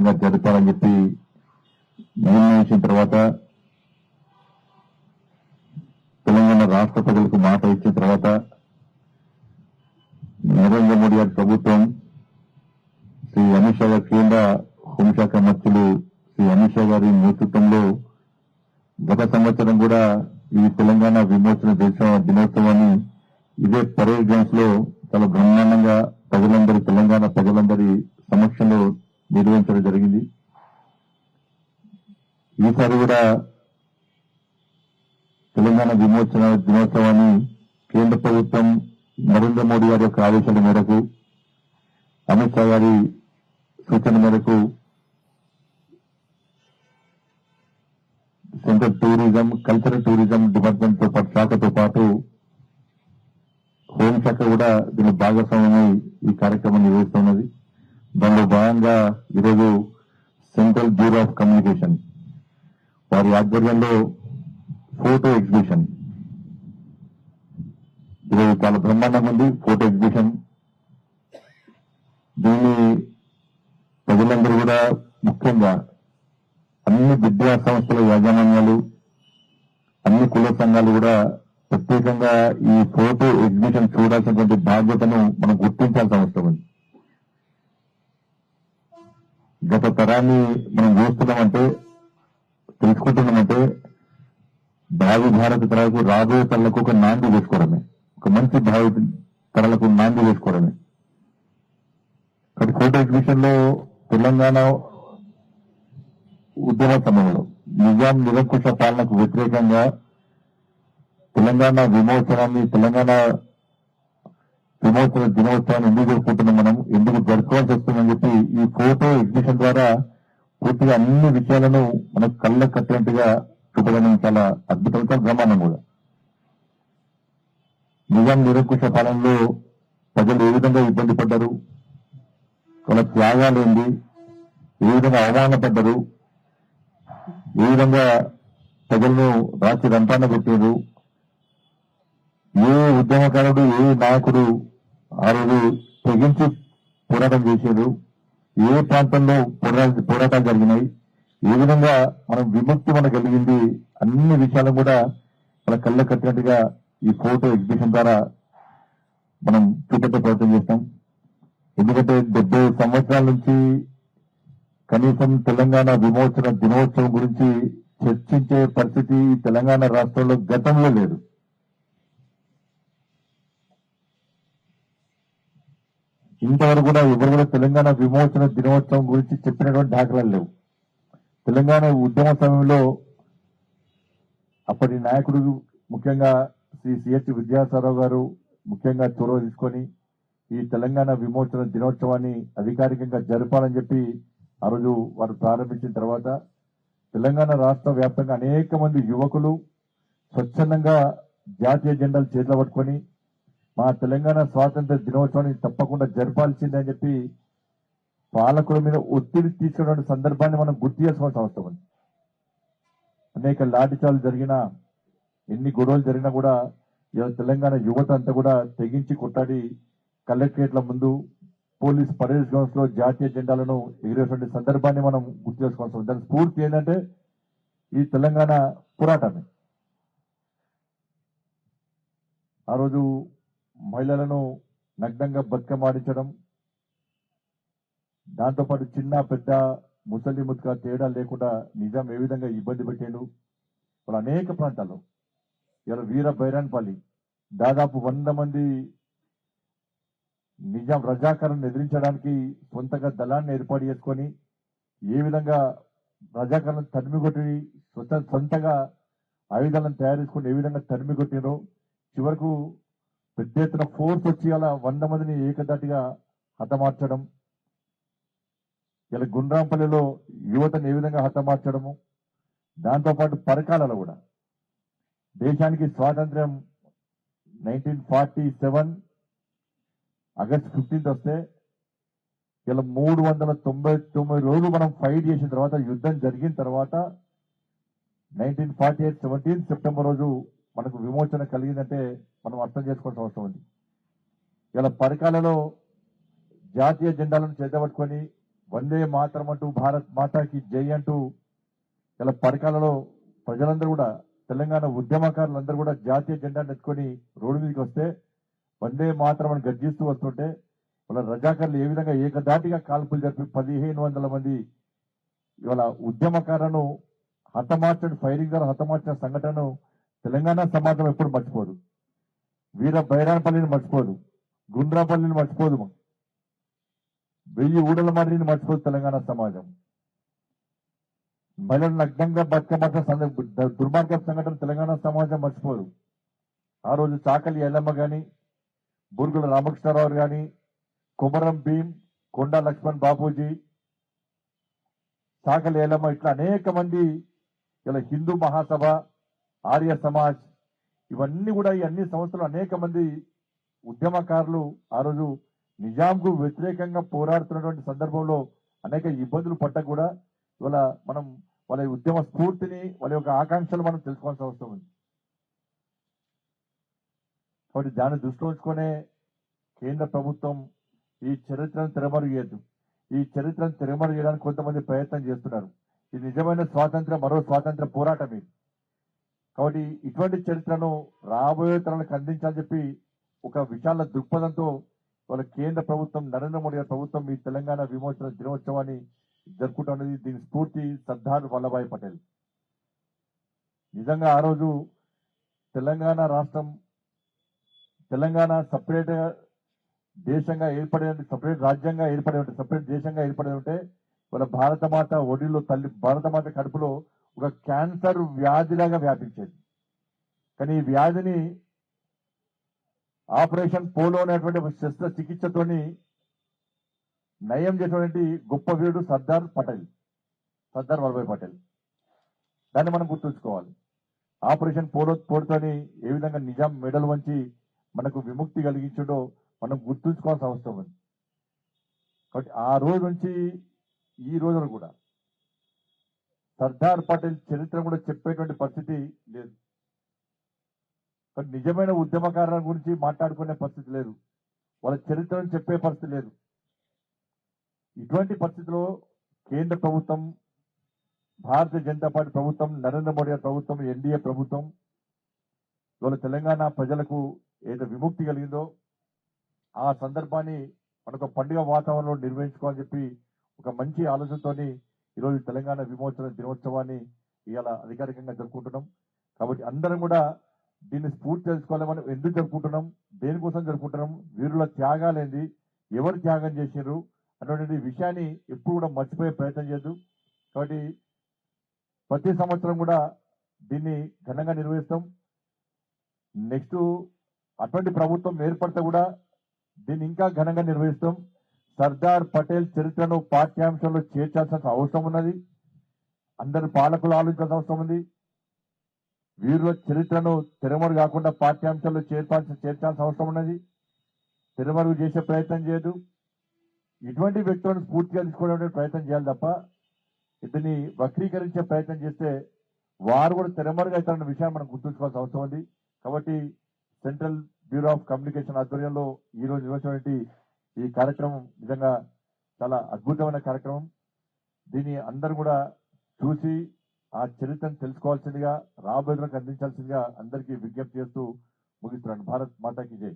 వ్యాప్తంగా జరపాలని చెప్పి నిర్ణయించిన తర్వాత తెలంగాణ రాష్ట్ర ప్రజలకు మాట ఇచ్చిన తర్వాత నరేంద్ర మోడీ గారి ప్రభుత్వం శ్రీ అమిత్ షా గారి కేంద్ర హోంశాఖ మంత్రులు శ్రీ అమిత్ షా గారి నేతృత్వంలో గత సంవత్సరం కూడా ఈ తెలంగాణ విమోచన దినోత్సవాన్ని ఇదే పరేడ్ గ్రౌండ్స్ లో చాలా బ్రహ్మాండంగా తెలంగాణ ప్రజలందరి సమక్షంలో నిర్వహించడం జరిగింది. ఈసారి కూడా తెలంగాణ విమోచన దినోత్సవాన్ని కేంద్ర ప్రభుత్వం నరేంద్ర మోడీ గారి యొక్క ఆదేశాల మేరకు అమిత్ షా గారి సూచన మేరకు central tourism cultural tourism department శాఖతో పాటు హోంశాఖ కూడా దీని భాగస్వామ్యమై ఈ కార్యక్రమం నిర్వహిస్తున్నది. దానిలో భాగంగా ఈరోజు సెంట్రల్ బ్యూరో ఆఫ్ కమ్యూనికేషన్ వారి ఆధ్వర్యంలో ఫోటో ఎగ్జిబిషన్ ఈరోజు చాలా బ్రహ్మాండంగా ఉంది. ఫోటో ఎగ్జిబిషన్ దీన్ని ప్రజలందరూ కూడా ముఖ్యంగా అన్ని విద్యా సంస్థల యాజమాన్యాలు అన్ని కుల సంఘాలు కూడా ప్రత్యేకంగా ఈ ఫోటో ఎగ్జిబిషన్ చూడాల్సినటువంటి బాధ్యతను మనం గుర్తించాల్సిన అవసరం ఉంది. గత తరాన్ని మనం చూస్తున్నామంటే తెలుసుకుంటున్నామంటే భావి భారత తరాలకు రాబోయే తరాలకు ఒక నాంది వేసుకోవడమే, ఒక మంచి భావి తరాలకు నాంది వేసుకోవడమే. కాబట్టి ఫోటో ఎగ్జిబిషన్ లో తెలంగాణ ఉద్యమ సమయంలో నిజాం నిరంకుశ పాలనకు వ్యతిరేకంగా తెలంగాణ విమోచన దినోత్సవాన్ని ఎందుకు జరుపుకుంటున్నాం, మనం ఎందుకు జరుపుకోవాల్సి వస్తుందని చెప్పి ఈ ఫోటో ఎగ్జిబిషన్ ద్వారా పూర్తిగా అన్ని విషయాలను మనకు కళ్ళ కట్టినట్టుగా చూపడం చాలా అద్భుతంగా బ్రహ్మాండం కూడా. నిజాం నిరంకుశ పాలనలో ప్రజలు ఏ విధంగా ఇబ్బంది పడ్డారు, వాళ్ళ త్యాగాలు ఏంది, ఏ విధంగా అవమానపడ్డారు, ఏ విధంగా ప్రజలను రాచి రంపాన పెట్టారు, ఏ ఉద్యమకారుడు ఏ నాయకుడు ఆ రోజు తెగించి పోరాటం చేశారు, ఏ ప్రాంతంలో పోరాటాలు జరిగినాయి, ఏ విధంగా మనం విముక్తి మనకు కలిగింది, అన్ని విషయాలు కూడా మన కళ్ళ కట్టినట్టుగా ఈ ఫోటో ఎగ్జిబిషన్ ద్వారా మనం చూపెట్టే ప్రయత్నం చేస్తాం. ఎందుకంటే 70 సంవత్సరాల నుంచి కనీసం తెలంగాణ విమోచన దినోత్సవం గురించి చర్చించే పరిస్థితి తెలంగాణ రాష్ట్రంలో గతంలో లేదు. ఇంతవరకు కూడా ఎవరు కూడా తెలంగాణ విమోచన దినోత్సవం గురించి చెప్పినటువంటి దాఖలాలు లేవు. తెలంగాణ ఉద్యమ సమయంలో అప్పటి నాయకుడు ముఖ్యంగా శ్రీ సిహెచ్ విద్యాసాగరరావు గారు ముఖ్యంగా చొరవ తీసుకొని ఈ తెలంగాణ విమోచన దినోత్సవాన్ని అధికారికంగా జరపాలని చెప్పి ఆ రోజు వారు ప్రారంభించిన తర్వాత తెలంగాణ రాష్ట్ర వ్యాప్తంగా అనేక మంది యువకులు స్వచ్ఛందంగా జాతీయ జెండాలు చేతిలో పట్టుకొని మా తెలంగాణ స్వాతంత్ర దినోత్సవాన్ని తప్పకుండా జరపాల్సిందని చెప్పి పాలకుల మీద ఒత్తిడి తీసుకునే సందర్భాన్ని మనం గుర్తు చేసుకోవాల్సిన అవసరం ఉంది. అనేక లాఠీచార్లు జరిగినా, ఎన్ని గొడవలు జరిగినా కూడా తెలంగాణ యువత అంతా కూడా తెగించి కొట్టాడి కలెక్టరేట్ల ముందు పోలీస్ పరేడ్ గ్రౌండ్స్ లో జాతీయ జెండాలను ఎగిరేటువంటి సందర్భాన్ని మనం గుర్తు చేసుకోవాల్సి ఉంది. దాని స్ఫూర్తి ఏంటంటే ఈ తెలంగాణ పోరాటమే. ఆ రోజు మహిళలను నగ్నంగా బతుకమాడించడం, దాంతోపాటు చిన్న పెద్ద ముసలి ముత్క తేడా లేకుండా నిజాం ఏ విధంగా ఇబ్బంది పెట్టాడు. వాళ్ళు అనేక ప్రాంతాల్లో ఇలా వీర బైరాన్పల్లి దాదాపు 100 మంది నిజాం రజాకారులను ఎదిరించడానికి సొంతగా దళాన్ని ఏర్పాటు చేసుకొని ఏ విధంగా రజాకారులను తరిమికొట్టి సొంతగా ఆయుధాలను తయారు చేసుకుని ఏ విధంగా తరిమికొట్టినో చివరకు పెద్ద ఎత్తున ఫోర్స్ వచ్చి అలా 100 మందిని ఏకదాటిగా హతమార్చడం, ఇలా గుండ్రాంపల్లిలో యువతను ఏ విధంగా హతమార్చడము, దాంతోపాటు పరకాలలో కూడా దేశానికి స్వాతంత్ర్యం 1947 ఆగస్టు 15 వస్తే ఇలా 399 రోజులు మనం ఫైట్ చేసిన తర్వాత, యుద్ధం జరిగిన తర్వాత 1948 17 సెప్టెంబర్ రోజు మనకు విమోచన కలిగిందంటే మనం అర్థం చేసుకోవాల్సిన అవసరం ఉంది. ఇలా పరకాలలో జాతీయ జెండాలను చేతబట్టుకొని వందే మాతరం అంటూ భారత్ మాతాకి జై అంటూ ఇలా పరకాలలో ప్రజలందరూ కూడా తెలంగాణ ఉద్యమకారులందరూ కూడా జాతీయ జెండాను ఎత్తుకొని రోడ్డు మీదకి వస్తే వందే మాతరం అని గర్జిస్తూ వస్తుంటే వాళ్ళ రజాకర్లు ఏ విధంగా ఏకదాటిగా కాల్పులు జరిపి 1500 మంది ఇవాళ ఉద్యమకారులను హతమార్చిన ఫైరింగ్ ద్వారా హతమార్చిన సంఘటనను తెలంగాణ సమాజం ఎప్పుడు మర్చిపోదు. వీర బైరాన్పల్లిని మర్చిపోదు, గుండ్రాపల్లిని మర్చిపోదు, 1000 ఊడల మాదిరిని మర్చిపోదు తెలంగాణ సమాజం. మహిళలు నగ్నంగా బతుకమ్మ దుర్మార్గ సంఘటన తెలంగాణ సమాజం మర్చిపోదు. ఆ రోజు చాకలి ఎల్లమ్మ గాని, బూర్గుల రామకృష్ణారావు గాని, కుమరం భీం, కొండా లక్ష్మణ్ బాపూజీ, చాకలి ఎల్లమ్మ ఇట్లా అనేక మంది, ఇలా హిందూ మహాసభ, ఆర్య సమాజ్, ఇవన్నీ కూడా ఈ అన్ని సంస్థలు అనేక మంది ఉద్యమకారులు ఆ రోజు నిజాంకు వ్యతిరేకంగా పోరాడుతున్నటువంటి సందర్భంలో అనేక ఇబ్బందులు పడ్డా కూడా ఇవాళ మనం వాళ్ళ ఉద్యమ స్ఫూర్తిని, వాళ్ళ యొక్క ఆకాంక్షలు మనం తెలుసుకోవాల్సిన అవసరం ఉంది. కాబట్టి దాన్ని దృష్టిలో ఉంచుకునే కేంద్ర ప్రభుత్వం ఈ చరిత్రను తెరమరుగేయద్దు. ఈ చరిత్రను తెరమరుగేయడానికి కొంతమంది ప్రయత్నం చేస్తున్నారు. ఇది నిజమైన స్వాతంత్ర మరో స్వాతంత్ర పోరాటం ఇది. కాబట్టి ఇటువంటి చరిత్రను రాబోయే తరాలకు అందించాలని చెప్పి ఒక విశాల దృక్పథంతో వాళ్ళ కేంద్ర ప్రభుత్వం, నరేంద్ర మోడీ గారి ప్రభుత్వం ఈ తెలంగాణ విమోచన దినోత్సవాన్ని జరుపుకుంటున్నది. దీని స్ఫూర్తి సర్దార్ వల్లభాయ్ పటేల్. నిజంగా ఆ రోజు తెలంగాణ రాష్ట్రం, తెలంగాణ సపరేట్ దేశంగా ఏర్పడే, సపరేట్ రాజ్యంగా ఏర్పడే ఉంటే, సపరేట్ దేశంగా ఏర్పడే ఉంటే వాళ్ళ భారతమాత ఒడిలో తల్లి, భారతమాత కడుపులో ఒక క్యాన్సర్ వ్యాధిలాగా వ్యాపించేది. కానీ ఈ వ్యాధిని ఆపరేషన్ పోలో అనేటువంటి ఒక శస్త్రచికిత్సతోని నయం చేసినటువంటి గొప్ప వీరుడు సర్దార్ వల్లభాయ్ పటేల్. దాన్ని మనం గుర్తుంచుకోవాలి. ఆపరేషన్ పోలోతోని ఏ విధంగా నిజాం మెడల్ వంచి మనకు విముక్తి కలిగించడో మనం గుర్తుంచుకోవాల్సిన అవసరం ఉంది. కాబట్టి ఆ రోజు నుంచి ఈ రోజున కూడా సర్దార్ పటేల్ చరిత్ర కూడా చెప్పేటువంటి పరిస్థితి లేదు. కానీ నిజమైన ఉద్యమకారుల గురించి మాట్లాడుకునే పరిస్థితి లేదు, వాళ్ళ చరిత్రను చెప్పే పరిస్థితి లేదు. ఇటువంటి పరిస్థితిలో కేంద్ర ప్రభుత్వం, భారతీయ జనతా పార్టీ ప్రభుత్వం, నరేంద్ర మోడీ గారి ప్రభుత్వం, ఎన్డీఏ ప్రభుత్వం ఇవాళ తెలంగాణ ప్రజలకు ఏదో విముక్తి కలిగిందో ఆ సందర్భాన్ని మనకు పండుగ వాతావరణంలో నిర్వహించుకోవాలని చెప్పి ఒక మంచి ఆలోచనతోని ఈరోజు తెలంగాణ విమోచన దినోత్సవాన్ని ఇవాళ అధికారికంగా జరుపుకుంటున్నాం. కాబట్టి అందరం కూడా దీన్ని స్ఫూర్తి తెలుసుకోవాలి. మనం ఎందుకు జరుపుకుంటున్నాం, దేనికోసం జరుపుకుంటున్నాం, వీరుల త్యాగాలేంది, ఎవరు త్యాగం చేశారు అటువంటి విషయాన్ని ఎప్పుడు కూడా మర్చిపోయే ప్రయత్నం చేయద్దు. కాబట్టి ప్రతి సంవత్సరం కూడా దీన్ని ఘనంగా నిర్వహిస్తాం. నెక్స్ట్ అటువంటి ప్రభుత్వం ఏర్పడితే కూడా దీన్ని ఇంకా ఘనంగా నిర్వహిస్తాం. సర్దార్ పటేల్ చరిత్రను పాఠ్యాంశంలో చేర్చాల్సిన అవసరం ఉన్నది. అందరు పాలకులు ఆలోచించాల్సిన అవసరం ఉంది. వీరుల చరిత్రను తెరమరుగు కాకుండా పాఠ్యాంశాల్లో చేర్చాల్సిన అవసరం ఉన్నది. తెరమరుగు చేసే ప్రయత్నం చేయదు. ఇటువంటి వ్యక్తులను స్ఫూర్తిగా తీసుకోవడానికి ప్రయత్నం చేయాలి తప్ప దీన్ని వక్రీకరించే ప్రయత్నం చేస్తే వారు కూడా తెరమరుగు అవుతారన్న విషయాన్ని మనం గుర్తుంచుకోవాల్సిన అవసరం ఉంది. కాబట్టి సెంట్రల్ బ్యూరో ఆఫ్ కమ్యూనికేషన్ ఆధ్వర్యంలో ఈ రోజు నిర్వహించినటువంటి ఈ కార్యక్రమం నిజంగా చాలా అద్భుతమైన కార్యక్రమం. దీన్ని అందరూ కూడా చూసి ఆ చరిత్రను తెలుసుకోవాల్సిందిగా, రాబోయేలకు అందించాల్సిందిగా అందరికీ విజ్ఞప్తి చేస్తూ ముగిస్తున్నాను. భారత్ మాతాకి జై.